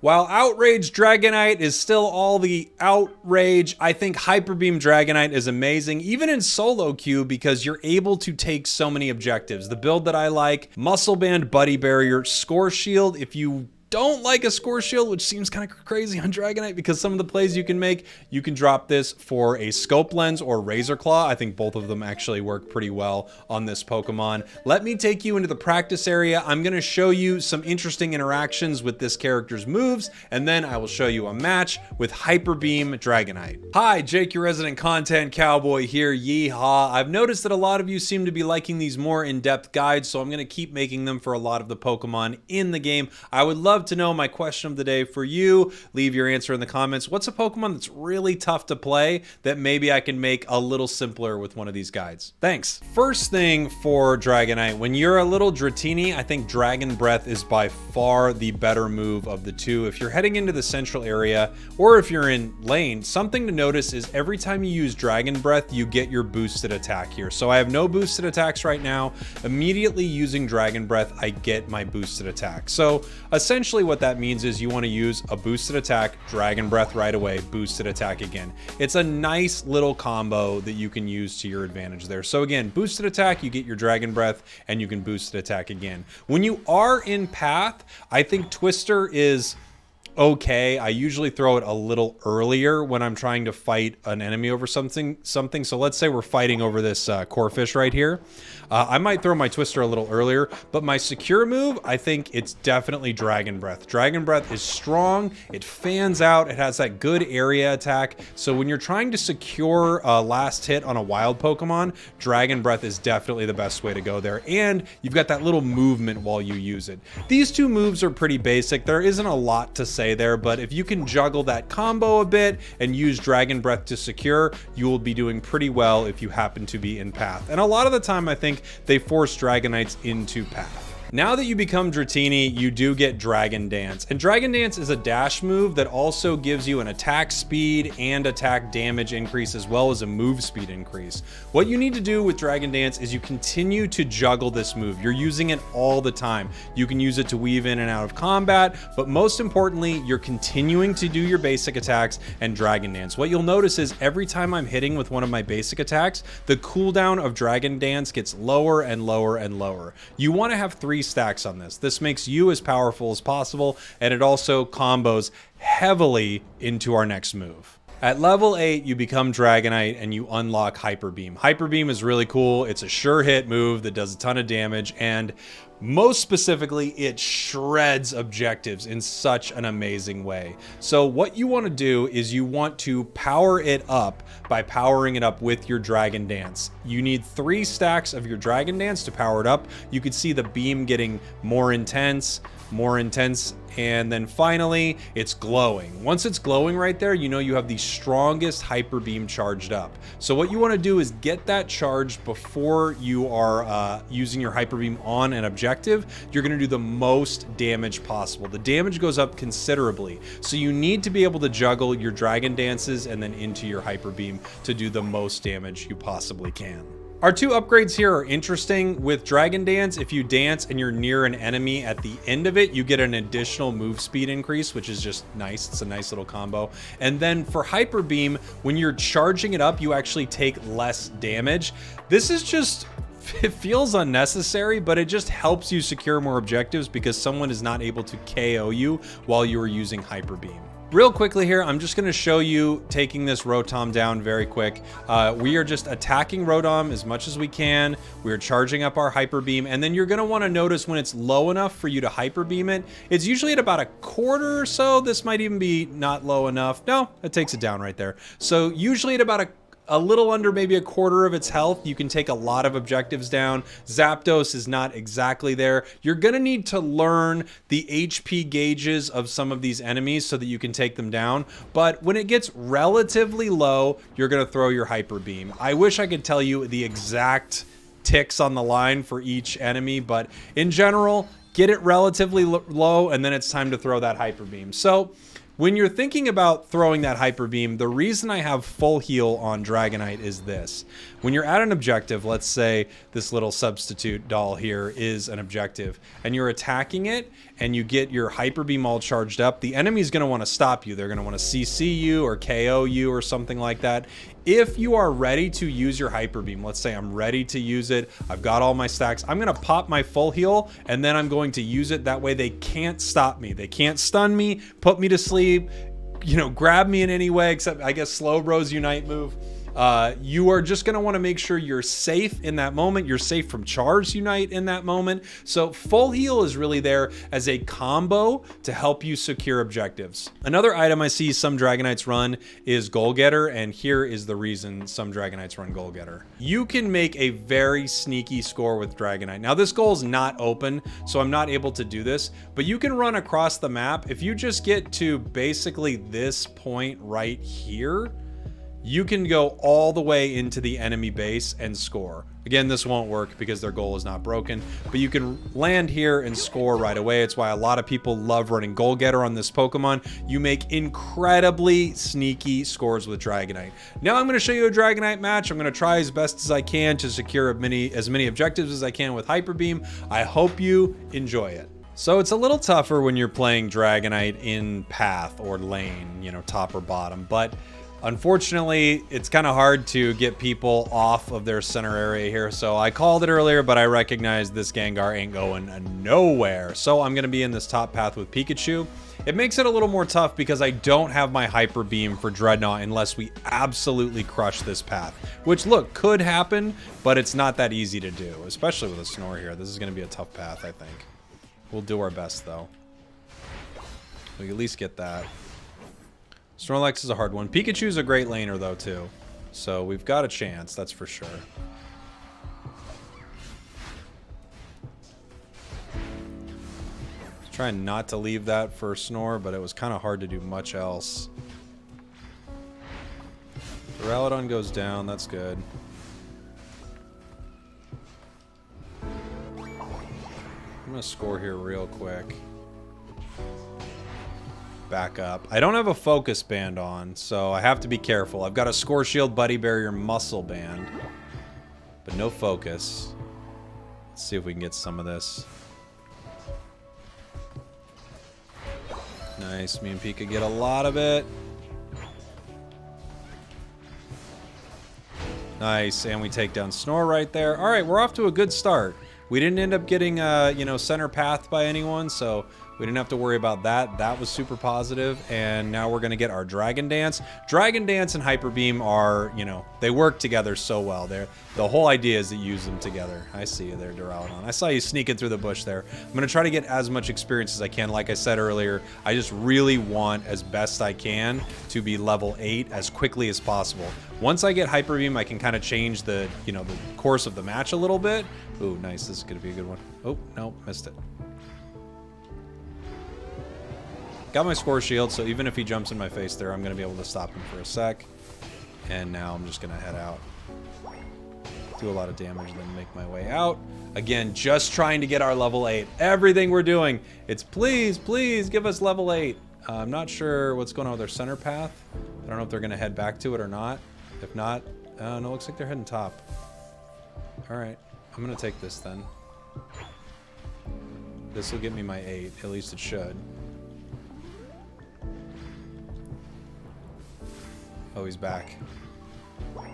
While Outrage Dragonite is still all the outrage, I think Hyperbeam Dragonite is amazing, even in solo queue, because you're able to take so many objectives. The build that I like, Muscle Band, Buddy Barrier, Score Shield. If you don't like a Score Shield, which seems kind of crazy on Dragonite because some of the plays you can make, you can drop this for a Scope Lens or Razor Claw. I think both of them actually work pretty well on this Pokemon. Let me take you into the practice area. I'm going to show you some interesting interactions with this character's moves, and then I will show you a match with Hyperbeam Dragonite. Hi, Jake, your resident content cowboy here, Yeehaw. I've noticed that a lot of you seem to be liking these more in-depth guides, so I'm going to keep making them for a lot of the Pokemon in the game. I would love to know my question of the day for you. Leave your answer in the comments. What's a Pokemon that's really tough to play that maybe I can make a little simpler with one of these guides? Thanks. First thing for Dragonite, when you're a little Dratini, I think Dragon Breath is by far the better move of the two. If you're heading into the central area, or if you're in lane, something to notice is every time you use Dragon Breath, you get your boosted attack here. So I have no boosted attacks right now. Immediately using Dragon Breath, I get my boosted attack. So essentially what that means is you want to use a boosted attack, Dragon Breath right away, boosted attack again. It's a nice little combo that you can use to your advantage there. So again, boosted attack, you get your Dragon Breath, and you can boosted attack again. When you are in path, I think Twister is okay. I usually throw it a little earlier when I'm trying to fight an enemy over something. So let's say we're fighting over this Corphish right here. I might throw my Twister a little earlier, but my secure move, I think it's definitely Dragon Breath. Dragon Breath is strong. It fans out. It has that good area attack. So when you're trying to secure a last hit on a wild Pokemon, Dragon Breath is definitely the best way to go there. And you've got that little movement while you use it. These two moves are pretty basic. There isn't a lot to say there, but if you can juggle that combo a bit and use Dragon Breath to secure, you will be doing pretty well if you happen to be in path. And a lot of the time, I think they force Dragonites into path. Now that you become Dratini, you do get Dragon Dance. And Dragon Dance is a dash move that also gives you an attack speed and attack damage increase, as well as a move speed increase. What you need to do with Dragon Dance is you continue to juggle this move. You're using it all the time. You can use it to weave in and out of combat, but most importantly, you're continuing to do your basic attacks and Dragon Dance. What you'll notice is every time I'm hitting with one of my basic attacks, the cooldown of Dragon Dance gets lower and lower and lower. You want to have 3 stacks on this. This makes you as powerful as possible, and it also combos heavily into our next move. At level 8, you become Dragonite and you unlock Hyperbeam. Hyperbeam is really cool. It's a sure hit move that does a ton of damage, and most specifically, it shreds objectives in such an amazing way. So what you want to do is you want to power it up by powering it up with your Dragon Dance. You need 3 stacks of your Dragon Dance to power it up. You could see the beam getting more intense, and then finally it's glowing. Once it's glowing right there, you know you have the strongest Hyper Beam charged up. So what you want to do is get that charged before you are using your Hyper Beam on an objective. You're going to do the most damage possible. The damage goes up considerably, so you need to be able to juggle your Dragon Dances and then into your Hyper Beam to do the most damage you possibly can. Our 2 upgrades here are interesting. With Dragon Dance, if you dance and you're near an enemy at the end of it, you get an additional move speed increase, which is just nice. It's a nice little combo. And then for Hyper Beam, when you're charging it up, you actually take less damage. This is just, it feels unnecessary, but it just helps you secure more objectives because someone is not able to KO you while you are using Hyper Beam. Real quickly here, I'm just going to show you taking this Rotom down very quick. We are just attacking Rotom as much as we can. We're charging up our Hyper Beam, and then you're going to want to notice when it's low enough for you to Hyper Beam it. It's usually at about a quarter or so. This might even be not low enough. No, it takes it down right there. So usually at about a little under maybe a quarter of its health, you can take a lot of objectives down. Zapdos is not exactly there. You're gonna need to learn the HP gauges of some of these enemies so that you can take them down. But when it gets relatively low, you're gonna throw your Hyper Beam. I wish I could tell you the exact ticks on the line for each enemy, but in general, get it relatively low and then it's time to throw that Hyper Beam. So When you're thinking about throwing that Hyper Beam, the reason I have full heal on Dragonite is this. When you're at an objective, let's say this little substitute doll here is an objective, and you're attacking it, and you get your Hyper Beam all charged up, the enemy's going to want to stop you. They're going to want to CC you or KO you or something like that. If you are ready to use your Hyper Beam, let's say I'm ready to use it, I've got all my stacks, I'm going to pop my full heal, and then I'm going to use it. That way they can't stop me. They can't stun me, put me to sleep, you know, grab me in any way, except I guess Slowbro's Unite move. You are just going to want to make sure you're safe in that moment. You're safe from Char's Unite in that moment. So full heal is really there as a combo to help you secure objectives. Another item I see some Dragonites run is Goal Getter, and here is the reason some Dragonites run Goal Getter. You can make a very sneaky score with Dragonite. Now this goal is not open, so I'm not able to do this, but you can run across the map. If you just get to basically this point right here, you can go all the way into the enemy base and score. Again, this won't work because their goal is not broken, but you can land here and score right away. It's why a lot of people love running Goal Getter on this Pokemon. You make incredibly sneaky scores with Dragonite. Now I'm going to show you a Dragonite match. I'm going to try as best as I can to secure as many objectives as I can with Hyper Beam. I hope you enjoy it. So it's a little tougher when you're playing Dragonite in path or lane, you know, top or bottom, but unfortunately, it's kind of hard to get people off of their center area here. So I called it earlier, but I recognize this Gengar ain't going nowhere. So I'm going to be in this top path with Pikachu. It makes it a little more tough because I don't have my Hyper Beam for Drednaw unless we absolutely crush this path. Which, look, could happen, but it's not that easy to do, especially with a Snore here. This is going to be a tough path, I think. We'll do our best, though. We at least get that. Snorlax is a hard one. Pikachu's a great laner, though, too. So we've got a chance, that's for sure. Trying not to leave that for Snore, but it was kind of hard to do much else. Duraludon goes down, that's good. I'm going to score here real quick. Back up. I don't have a focus band on, so I have to be careful. I've got a Score Shield, Buddy Barrier, Muscle Band, but no focus. Let's see if we can get some of this. Nice. Me and Pika get a lot of it. Nice. And we take down Snore right there. All right, we're off to a good start. We didn't end up getting, you know, center path by anyone, so we didn't have to worry about that. That was super positive. And now we're going to get our Dragon Dance. Dragon Dance and Hyper Beam are, you know, they work together so well. The whole idea is to use them together. I see you there, Duraludon. I saw you sneaking through the bush there. I'm going to try to get as much experience as I can. Like I said earlier, I just really want, as best I can, to be level 8 as quickly as possible. Once I get Hyper Beam, I can kind of change the, you know, the course of the match a little bit. Ooh, nice. This is going to be a good one. Oh, no, missed it. Got my Score Shield, so even if he jumps in my face there, I'm going to be able to stop him for a sec. And now I'm just going to head out. Do a lot of damage, then make my way out. Again, just trying to get our level 8. Everything we're doing, it's please, please give us level 8. I'm not sure what's going on with their center path. I don't know if they're going to head back to it or not. If not, no, it looks like they're heading top. All right, I'm going to take this then. This will get me my 8. At least it should. Oh, he's back. I'm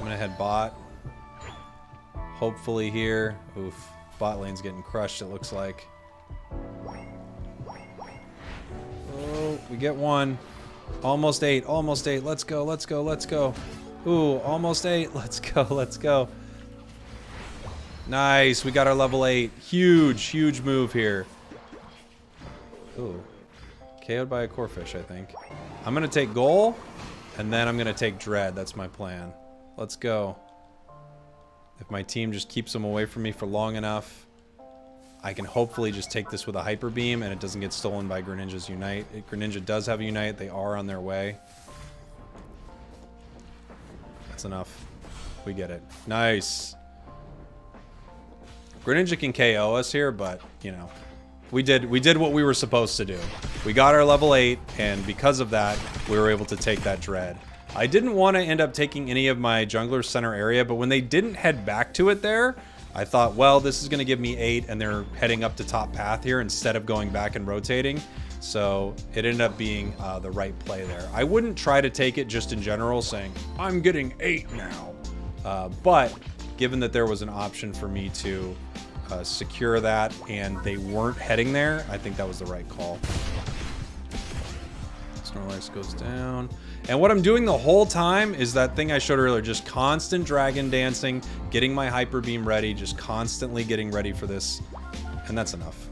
gonna head bot. Hopefully here. Oof. Bot lane's getting crushed, it looks like. Oh, we get one. Almost 8. Almost 8. Let's go. Let's go. Let's go. Ooh, almost 8. Let's go. Let's go. Nice. We got our level 8. Huge, huge move here. Ooh. KO'd by a Corphish, I think. I'm going to take Goal, and then I'm going to take Dread. That's my plan. Let's go. If my team just keeps them away from me for long enough, I can hopefully just take this with a Hyper Beam, and it doesn't get stolen by Greninja's Unite. Greninja does have a Unite. They are on their way. That's enough. We get it. Nice. Greninja can KO us here, but, you know, We did what we were supposed to do. We got our level 8, and because of that, we were able to take that Dread. I didn't want to end up taking any of my jungler's center area, but when they didn't head back to it there, I thought, well, this is going to give me 8, and they're heading up to top path here instead of going back and rotating. So it ended up being the right play there. I wouldn't try to take it just in general, saying, I'm getting 8 now. But given that there was an option for me to secure that and they weren't heading there, I think that was the right call. Snorlax goes down. And what I'm doing the whole time is that thing I showed earlier, just constant dragon dancing, getting my Hyper Beam ready, just constantly getting ready for this. And that's enough.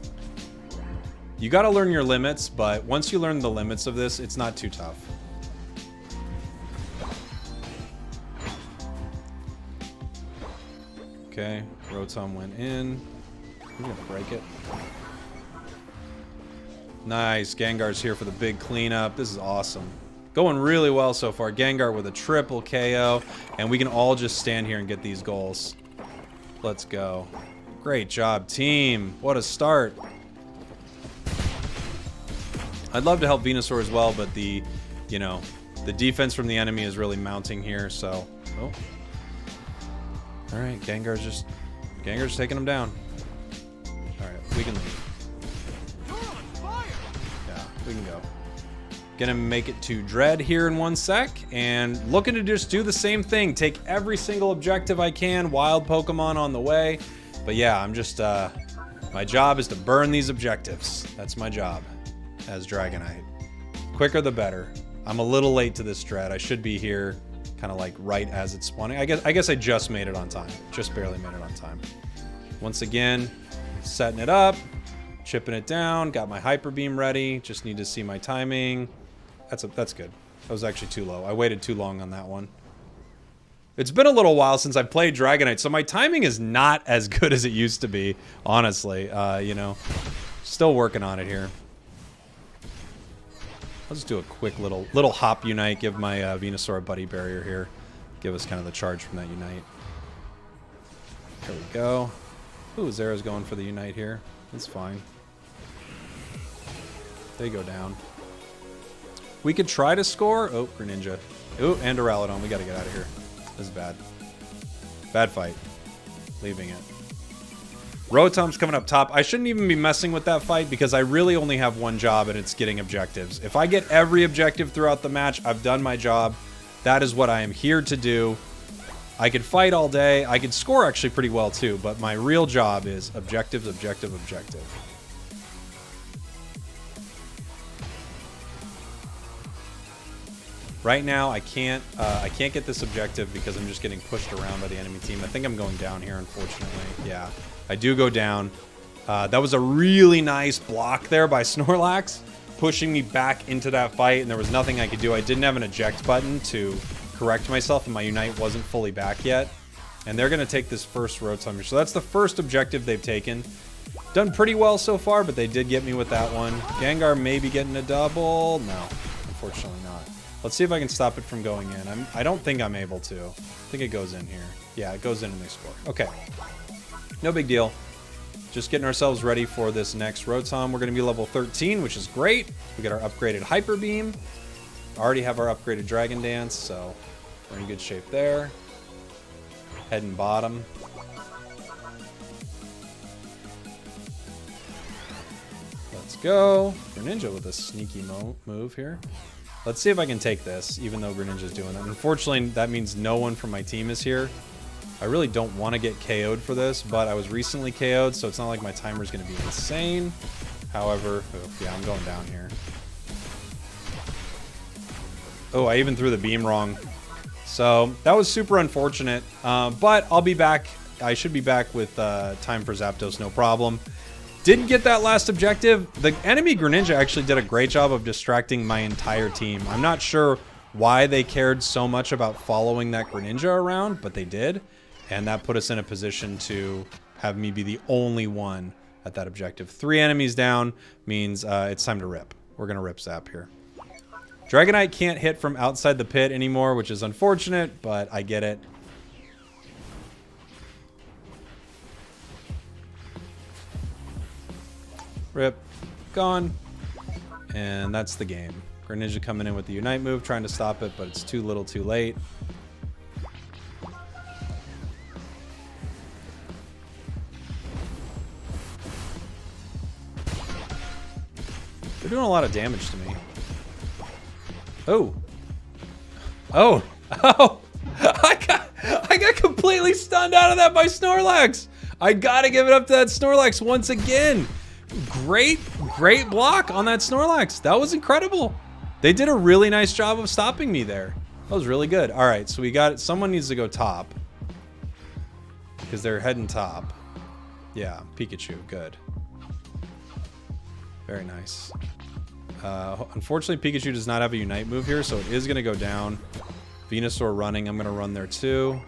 You got to learn your limits, but once you learn the limits of this, it's not too tough. Okay, Rotom went in. I'm gonna break it. Nice, Gengar's here for the big cleanup. This is awesome. Going really well so far. Gengar with a triple KO, and we can all just stand here and get these goals. Let's go. Great job, team. What a start. I'd love to help Venusaur as well, but the defense from the enemy is really mounting here, so... Oh. Alright, Gengar's taking him down. Alright, we can leave. Yeah, we can go. Gonna make it to Dread here in 1 sec, and looking to just do the same thing. Take every single objective I can, wild Pokemon on the way. But yeah, I'm just, my job is to burn these objectives. That's my job as Dragonite. Quicker the better. I'm a little late to this Dread. I should be here kind of like right as it's spawning. I guess I just made it on time. Just barely made it on time. Once again, setting it up, chipping it down, got my Hyper Beam ready. Just need to see my timing. That's good. That was actually too low. I waited too long on that one. It's been a little while since I've played Dragonite, so my timing is not as good as it used to be, honestly. You know, still working on it here. I'll just do a quick little hop unite, give my Venusaur a buddy barrier here. Give us kind of the charge from that unite. There we go. Ooh, Zera's going for the unite here. That's fine. They go down. We could try to score. Oh, Greninja. Ooh, and Duraludon. We got to get out of here. This is bad. Bad fight. Leaving it. Rotom's coming up top. I shouldn't even be messing with that fight because I really only have one job, and it's getting objectives. If I get every objective throughout the match, I've done my job. That is what I am here to do. I could fight all day. I could score actually pretty well too, but my real job is objectives, objective, objective. Right now, I can't get this objective because I'm just getting pushed around by the enemy team. I think I'm going down here, unfortunately. Yeah, I do go down. That was a really nice block there by Snorlax, pushing me back into that fight, and there was nothing I could do. I didn't have an eject button to correct myself, and my Unite wasn't fully back yet. And they're going to take this first Rotom here. So that's the first objective they've taken. Done pretty well so far, but they did get me with that one. Gengar may be getting a double. No, unfortunately not. Let's see if I can stop it from going in. I don't think I'm able to. I think it goes in here. Yeah, it goes in and they score. Okay. No big deal. Just getting ourselves ready for this next Rotom. We're going to be level 13, which is great. We got our upgraded Hyper Beam. Already have our upgraded Dragon Dance, so we're in good shape there. Heading bottom. Let's go. Greninja with a sneaky move here. Let's see if I can take this, even though Greninja's doing that. Unfortunately, that means no one from my team is here. I really don't want to get KO'd for this, but I was recently KO'd, so it's not like my timer's going to be insane. However, yeah, I'm going down here. Oh, I even threw the beam wrong. So that was super unfortunate, but I'll be back. I should be back with time for Zapdos, no problem. Didn't get that last objective. The enemy Greninja actually did a great job of distracting my entire team. I'm not sure why they cared so much about following that Greninja around, but they did. And that put us in a position to have me be the only one at that objective. 3 enemies down means it's time to rip. We're going to rip Zap here. Dragonite can't hit from outside the pit anymore, which is unfortunate, but I get it. Rip. Gone. And that's the game. Greninja coming in with the Unite move, trying to stop it, but it's too little too late. They're doing a lot of damage to me. Oh. Oh. Oh. I got completely stunned out of that by Snorlax. I gotta give it up to that Snorlax once again. Great block on that Snorlax. That was incredible. They did a really nice job of stopping me there. That was really good. All right, so we got it. Someone needs to go top because they're heading top. Yeah, Pikachu, good. Very nice. Unfortunately, Pikachu does not have a Unite move here, so it is going to go down. Venusaur running. I'm going to run there too.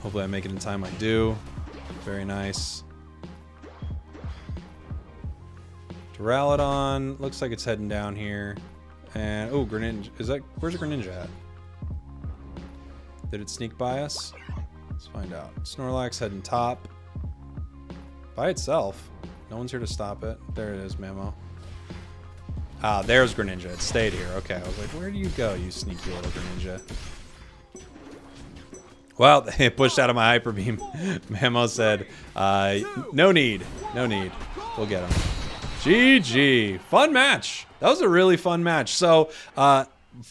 Hopefully I make it in time. I do. Very nice. Duraludon. Looks like it's heading down here. And, oh, Greninja. Where's Greninja at? Did it sneak by us? Let's find out. Snorlax heading top. By itself. No one's here to stop it. There it is, Memo. Ah, there's Greninja. It stayed here. Okay, I was like, where do you go, you sneaky little Greninja? Well, it pushed out of my Hyper Beam. Memo said, no need. No need. We'll get him. GG. Fun match. That was a really fun match. So,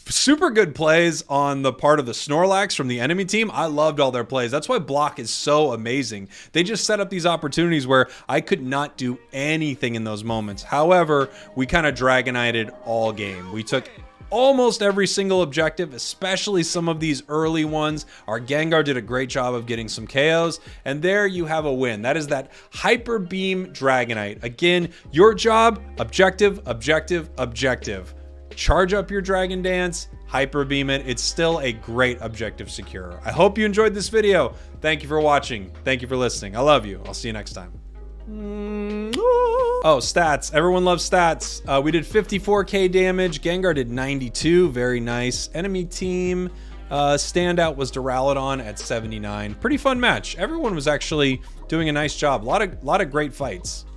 super good plays on the part of the Snorlax from the enemy team. I loved all their plays. That's why block is so amazing. They just set up these opportunities where I could not do anything in those moments. However, we kind of Dragonited all game. We took almost every single objective, especially some of these early ones. Our Gengar did a great job of getting some KOs, and there you have a win. That is that Hyper Beam Dragonite. Again, your job, objective, objective, objective. Charge up your Dragon Dance, Hyper Beam it. It's still a great objective securer. I hope you enjoyed this video. Thank you for watching. Thank you for listening. I love you. I'll see you next time. Oh, stats. Everyone loves stats. We did 54k damage. Gengar did 92. Very nice. Enemy team standout was Duraludon at 79. Pretty fun match. Everyone was actually doing a nice job. A lot of great fights.